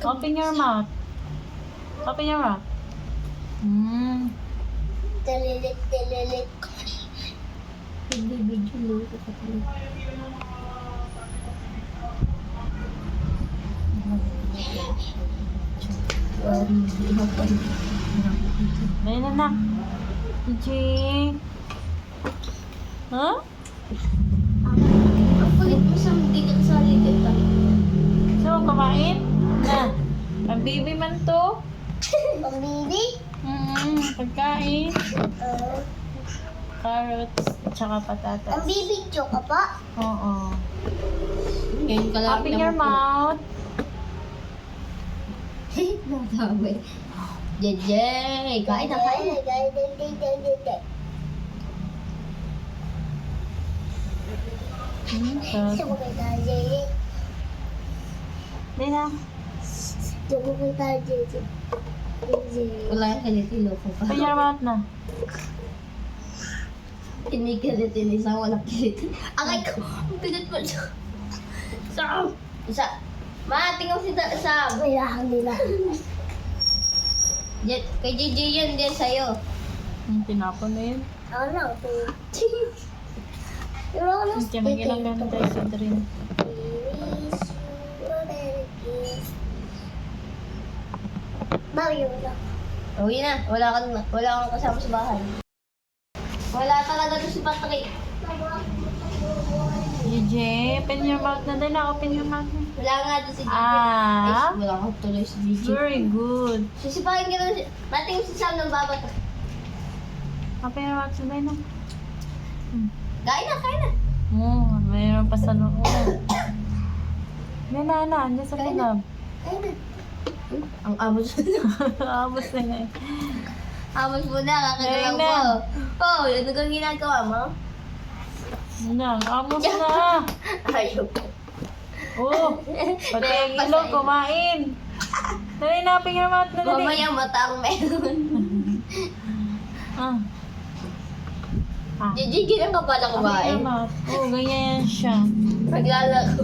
Open your mouth. Open your mouth. Talilit. Hindi video mo ko kapag. Dahil na. Gigi. Huh? Ang kulit mo sa bigat sa ligat. So, kumain? Na. Ang baby man to. Pambili? Pagkain. Carrots, tsaka patatas. Ang bibidyo ka pa? Oo. Ngayon ka lang. Open your mouth. Natabi. Jejey, kain na kain. Gusto ko kay Tajay. Dahil na. Gusto ko kay Tajay. Wala yung kanitilo ko pa. Open your mouth na. Kinikilit isa, wala kilit. Akay ko, ang bigat mo siya. Sam! Isa. Ma, tingnan mo si Sam. Kailangan nila. Kay JJ yan din sa'yo. Tinapon na yun. Ako na. Pero ako na Hindi naman ilang ganun tayo sa drink. Mario na. Uwi na. Wala kang kasama sa bahay. Wala talaga doon si Patrick. Gigi, open your mouth na din. Open your mouth na. Wala nga doon si JJ. Ah. Ay, wala kang tuloy si JJ. Very good. Sisipakin ka na si... Matingin si Sam ng babat. Open your mouth na din. Kain na. Mayroon pa sa loob. Nana, andyan sa Kain na. loob. Ay na. Ang amos. Abos na nga eh. Amos mo na, kakagalaw Kain na. mo. Oh, ano kang ginagawa mo? Yan, abos na. Ayaw. Oh, pati ang ilong, kumain. Dali na, open your mouth na dali. Mamaya mata ang meron. Ah. Ah. JJ, ginang ka pala Open your kumain. mouth. Oh, ganyan yan siya. Naglalaro.